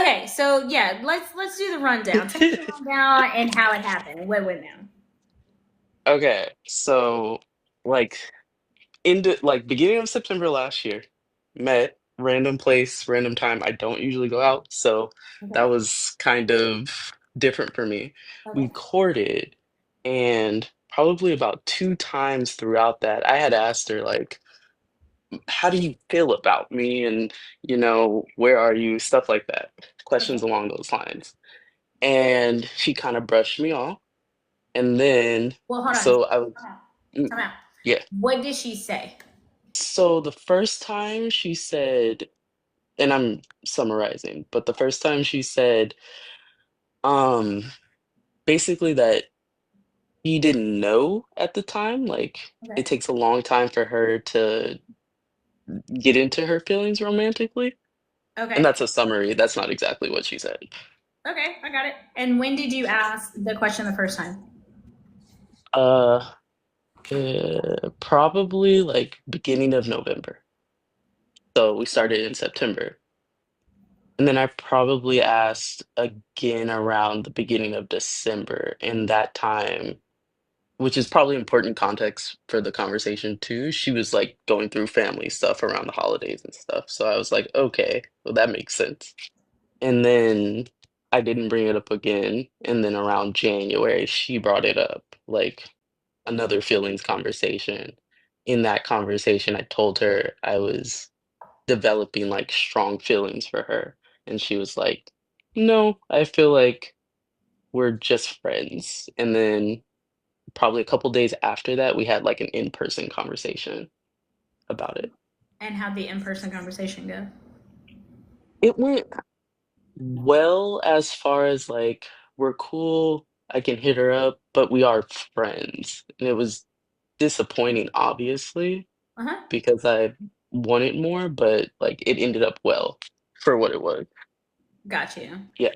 Okay, so yeah, let's do the rundown. Take the rundown and how it happened. What went down? Okay, so like into like beginning of September last year, met random place, random time. I don't usually go out, so that Okay. was kind of different for me. We Okay. courted, and probably about two times throughout that, I had asked her like, "How do you feel about me?" and "Where are you?" Stuff like that, questions Okay. along those lines. And she kind of brushed me off, and then Well, hold on. so I was. Time out. mm, Time out. Yeah. What did she say? So the first time she said, and I'm summarizing, but the first time she said, um, basically that he didn't know at the time, like it Okay. takes a long time for her to get into her feelings romantically. And Okay. that's a summary. That's not exactly what she said. Okay. I got it. And when did you ask the question the first time? Uh, Probably like beginning of November. So we started in September. And then I probably asked again around the beginning of December. And that time, which is probably important context for the conversation too, she was like going through family stuff around the holidays and stuff. So I was like, okay, well, that makes sense. And then I didn't bring it up again. And then around January, she brought it up, like another feelings conversation. In that conversation, I told her I was developing like strong feelings for her. And she was like, no, I feel like we're just friends. And then probably a couple days after that, we had like an in-person conversation about it. And how'd the in-person conversation go? It went well as far as like, we're cool, I can hit her up, but we are friends. And it was disappointing, obviously, Uh-huh. because I wanted more, but like it ended up well for what it was. Got you. Yeah.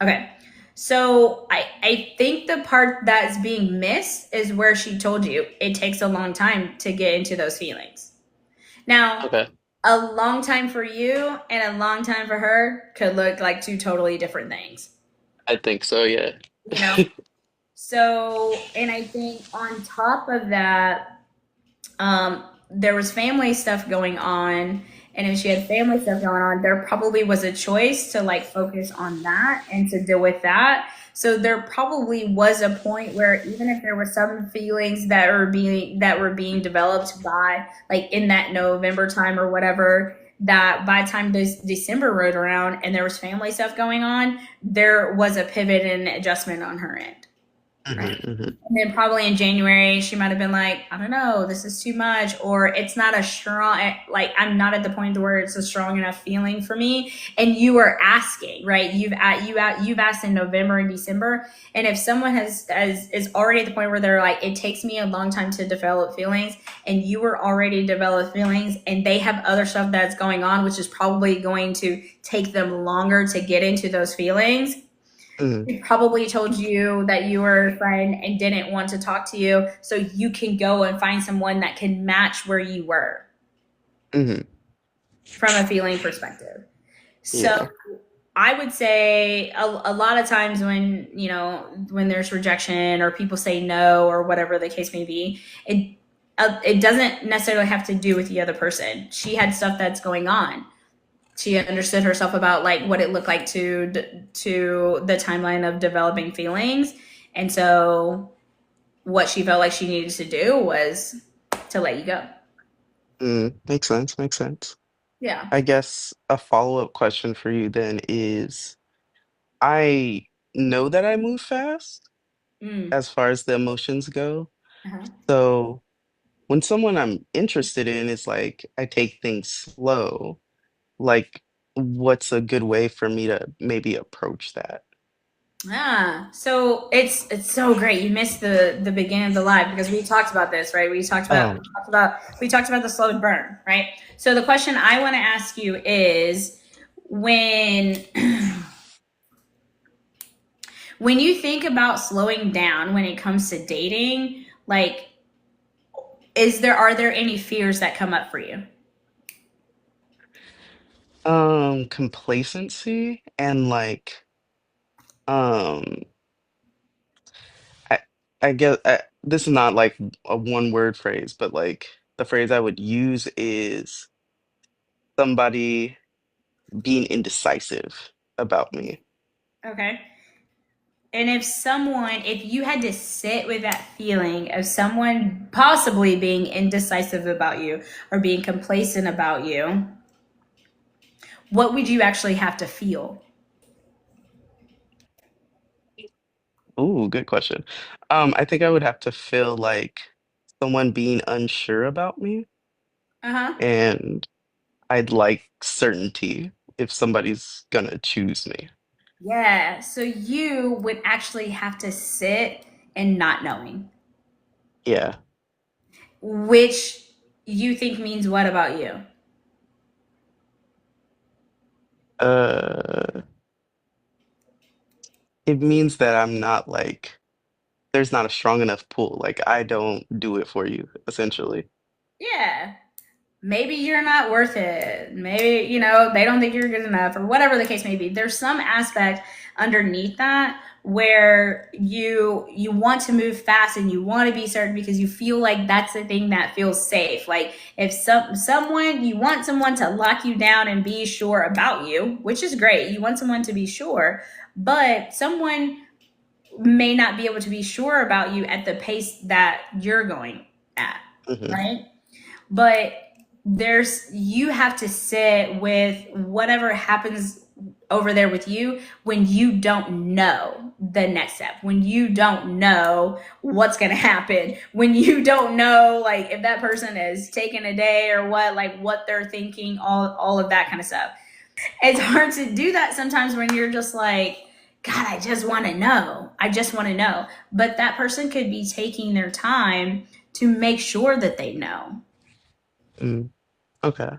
Okay. So I think the part that's being missed is where she told you it takes a long time to get into those feelings. Now, Okay. a long time for you and a long time for her could look like two totally different things, I think so, yeah. you know? So, and I think on top of that, there was family stuff going on. And if she had family stuff going on, there probably was a choice to like focus on that and to deal with that. So there probably was a point where even if there were some feelings that were being developed by like in that November time or whatever, that by the time this December rolled around and there was family stuff going on, there was a pivot and adjustment on her end. Hmm, Right. hmm. And then probably in January, she might have been like, I don't know, this is too much, or it's not a strong, like, I'm not at the point where it's a strong enough feeling for me. And you are asking, right? You've asked in November and December. And if someone is already at the point where they're like, it takes me a long time to develop feelings, and you were already developed feelings, and they have other stuff that's going on, which is probably going to take them longer to get into those feelings. Hmm, He probably told you that you were a friend and didn't want to talk to you, so you can go and find someone that can match where you were hmm. from a feeling perspective. So Yeah. I would say a lot of times when there's rejection or people say no or whatever the case may be, it doesn't necessarily have to do with the other person. She had stuff that's going on. She understood herself about like what it looked like to the timeline of developing feelings, and so what she felt like she needed to do was to let you go. Makes sense, makes sense. Yeah. I guess a follow-up question for you then is I know that I move fast Mm. as far as the emotions go. Uh-huh. So when someone I'm interested in is like, I take things slow, like, what's a good way for me to maybe approach that? So it's so great. You missed the beginning of the live because we talked about this, right? We talked about Oh, we talked about we talked about the slow burn, right? So the question I want to ask you is when when you think about slowing down when it comes to dating, like are there any fears that come up for you? Complacency and like um I I guess this is not like a one word phrase, but like the phrase I would use is somebody being indecisive about me. Okay. And if you had to sit with that feeling of someone possibly being indecisive about you or being complacent about you, what would you actually have to feel? Ooh, good question. I think I would have to feel like someone being unsure about me, Uh huh. and I'd like certainty if somebody's gonna choose me. Yeah. So you would actually have to sit and not knowing, Yeah. which you think means what about you? Uh, it means that I'm not like there's not a strong enough pull. Like I don't do it for you, essentially. Yeah. Maybe you're not worth it. Maybe, they don't think you're good enough or whatever the case may be. There's some aspect underneath that where you want to move fast and you want to be certain because you feel like that's the thing that feels safe. Like if someone you want someone to lock you down and be sure about you, which is great. You want someone to be sure, but someone may not be able to be sure about you at the pace that you're going at, Hmm. right? But you have to sit with whatever happens over there with you when you don't know the next step, when you don't know what's going to happen, when you don't know like if that person is taking a day or what, like what they're thinking, all of that kind of stuff. It's hard to do that sometimes when you're just like, God, I just want to know. I just want to know. But that person could be taking their time to make sure that they know. Mm, okay.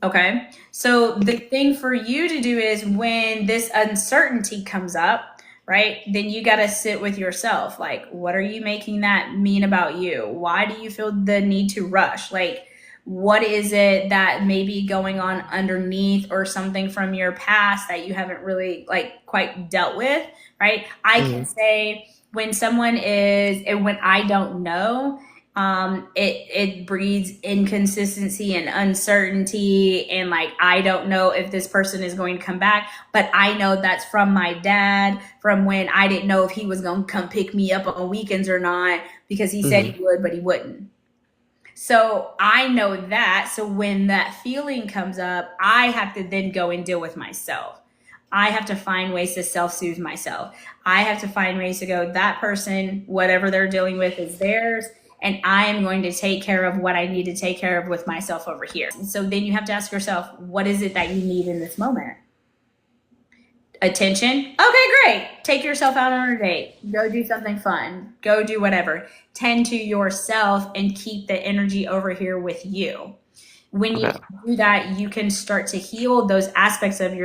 Okay. So the thing for you to do is when this uncertainty comes up, right? Then you got to sit with yourself. Like, what are you making that mean about you? Why do you feel the need to rush? Like, what is it that may be going on underneath or something from your past that you haven't really like quite dealt with, right? I can Mm, say when someone is, and when I don't know, it breeds inconsistency and uncertainty, and like I don't know if this person is going to come back, but I know that's from my dad from when I didn't know if he was going to come pick me up on weekends or not because he said hmm. he would but he wouldn't. So I know that. So when that feeling comes up, I have to then go and deal with myself. I have to find ways to self soothe myself. I have to find ways to go, that person, whatever they're dealing with is theirs. And I am going to take care of what I need to take care of with myself over here. And so then you have to ask yourself, what is it that you need in this moment? Attention. Okay, great. Take yourself out on a date. Go do something fun. Go do whatever. Tend to yourself and keep the energy over here with you. When you Okay. do that, you can start to heal those aspects of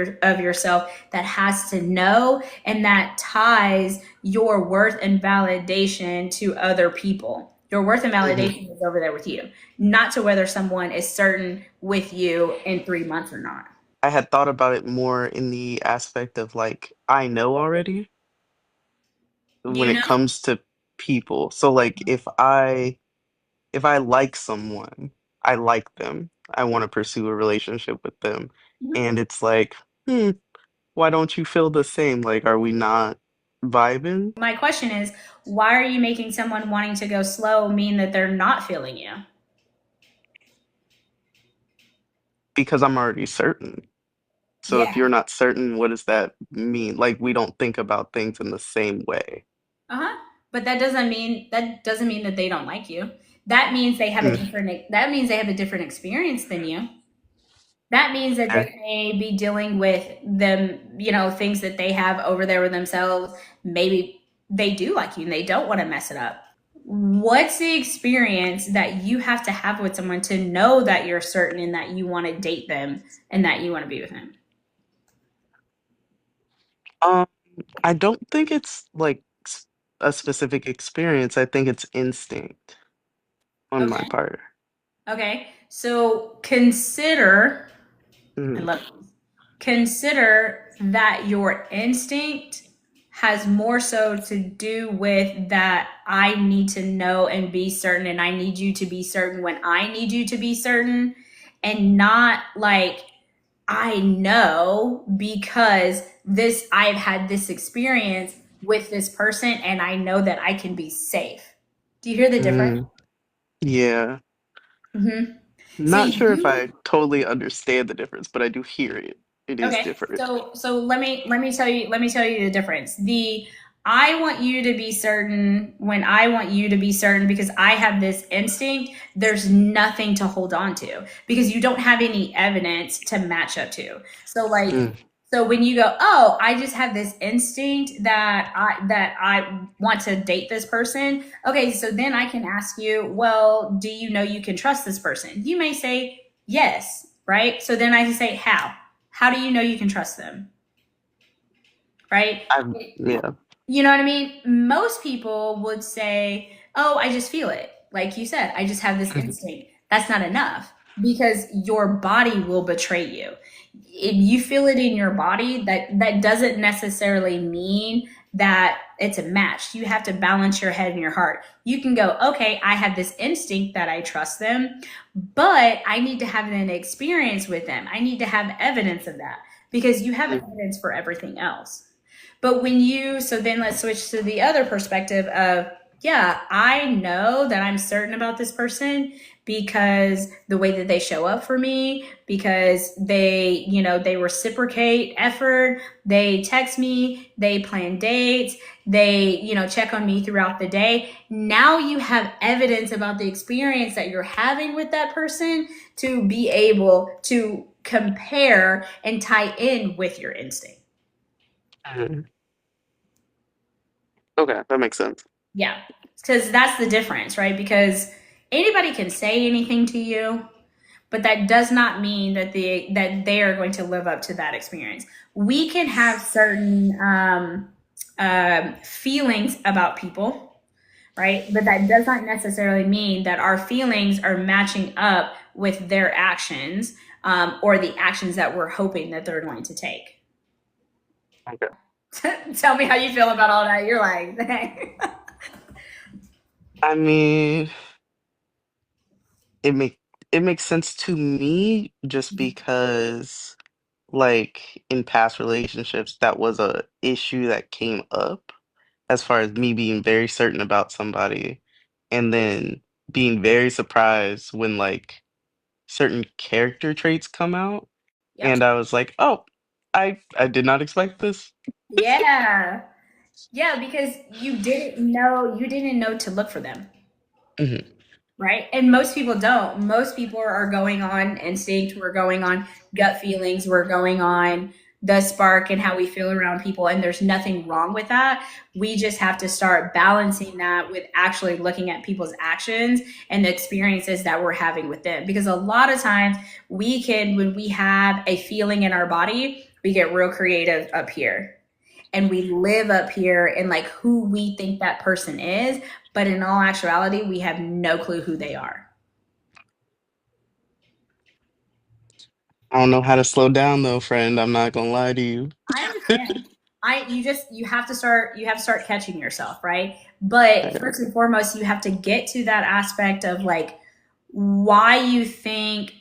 yourself that has to know and that ties your worth and validation to other people. Your worth and Hmm. validation is over there with you, not to whether someone is certain with you in 3 months or not. I had thought about it more in the aspect of like I know already when You it know? comes to people. So like if I like someone, I like them. I want to pursue a relationship with them. Mhm. And it's like, hmm, why don't you feel the same? Like, are we not vibing? My question is, why are you making someone wanting to go slow mean that they're not feeling you? Because I'm already certain. So if Yeah. you're not certain, what does that mean? Like, we don't think about things in the same way. Uh-huh. But that doesn't mean that they don't like you. That means they have a Mm, different that means they have a different experience than you. That means that they okay. may be dealing with them, things that they have over there with themselves. Maybe they do like you and they don't want to mess it up. What's the experience that you have to have with someone to know that you're certain and that you want to date them and that you want to be with them? Um, I don't think it's like a specific experience. I think it's instinct on my Okay. part. Okay. So consider, I Mm, love these. consider that your instinct has more so to do with that I need to know and be certain, and I need you to be certain when I need you to be certain, and not like I know because I've had this experience with this person and I know that I can be safe. Do you hear the difference? Mm, yeah. Mm-hmm. Not See, sure if you I totally understand the difference, but I do hear it. It is okay. different. So let me tell you the difference. The I want you to be certain when I want you to be certain because I have this instinct. There's nothing to hold on to because you don't have any evidence to match up to. So like Mm, so when you go, oh, I just have this instinct that I want to date this person. Okay, so then I can ask you, well, do you know you can trust this person? You may say yes, right? So then I can say how. How do you know you can trust them? Right? yeah. You know what I mean? Most people would say, oh, I just feel it. Like you said, I just have this instinct. That's not enough because your body will betray you. If you feel it in your body, that doesn't necessarily mean that it's a match. You have to balance your head and your heart. You can go, okay, I have this instinct that I trust them, but I need to have an experience with them. I need to have evidence of that because you have Mm, evidence for everything else. But when you, so then let's switch to the other perspective of, yeah, I know that I'm certain about this person because the way that they show up for me, because they reciprocate effort, they text me, they plan dates, they check on me throughout the day. Now you have evidence about the experience that you're having with that person to be able to compare and tie in with your instinct. mm. Okay, that makes sense. Yeah, because that's the difference, right? Because anybody can say anything to you, but that does not mean that they are going to live up to that experience. We can have certain feelings about people, right? But that does not necessarily mean that our feelings are matching up with their actions or the actions that we're hoping that they're going to take. Okay. Tell me how you feel about all that. You're like, I mean, it make it makes sense to me just because like in past relationships that was a issue that came up as far as me being very certain about somebody and then being very surprised when like certain character traits come out yep, and I was like, "Oh, I did not expect this." yeah. Yeah, because you didn't know to look for them, Mhm. right? And most people don't. Most people are going on instinct, we're going on gut feelings, we're going on the spark and how we feel around people, and there's nothing wrong with that. We just have to start balancing that with actually looking at people's actions and the experiences that we're having with them. Because a lot of times when we have a feeling in our body, we get real creative up here and we live up here in like who we think that person is, but in all actuality, we have no clue who they are. I don't know how to slow down though, friend. I'm not gonna lie to you. I understand. You have to start catching yourself, right? But Uh, first and foremost, you have to get to that aspect of like why you think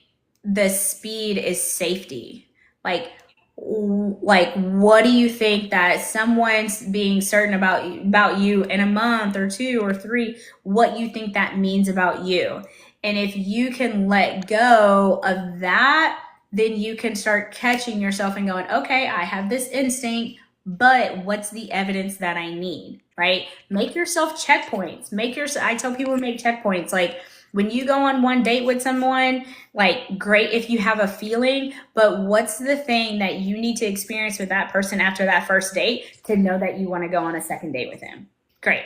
the speed is safety. Like what do you think that someone's being certain about you in a month or two or three, what you think that means about you? And if you can let go of that, then you can start catching yourself and going, okay, I have this instinct, but what's the evidence that I need? Right? Make yourself checkpoints. I tell people to make checkpoints. Like when you go on one date with someone, like great if you have a feeling, but what's the thing that you need to experience with that person after that first date to know that you want to go on a second date with him? Great.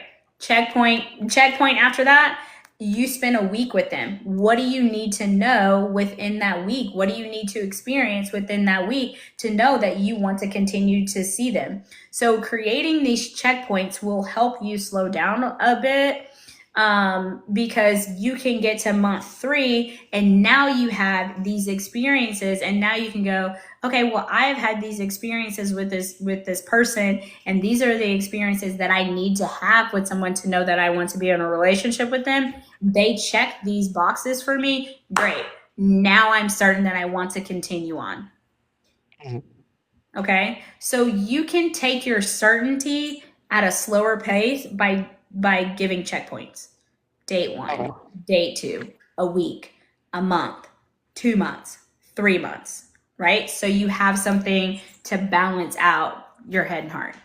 Checkpoint after that, you spend a week with them. What do you need to know within that week? What do you need to experience within that week to know that you want to continue to see them? So creating these checkpoints will help you slow down a bit, because you can get to month 3 and now you have these experiences, and now you can go, okay, well, I've had these experiences with this person, and these are the experiences that I need to have with someone to know that I want to be in a relationship with them. They check these boxes for me. Great. Now I'm certain that I want to continue on. Mhm. Okay, so you can take your certainty at a slower pace by giving checkpoints. Date Okay. 1, date 2, a week, a month, 2 months, 3 months, right? So you have something to balance out your head and heart.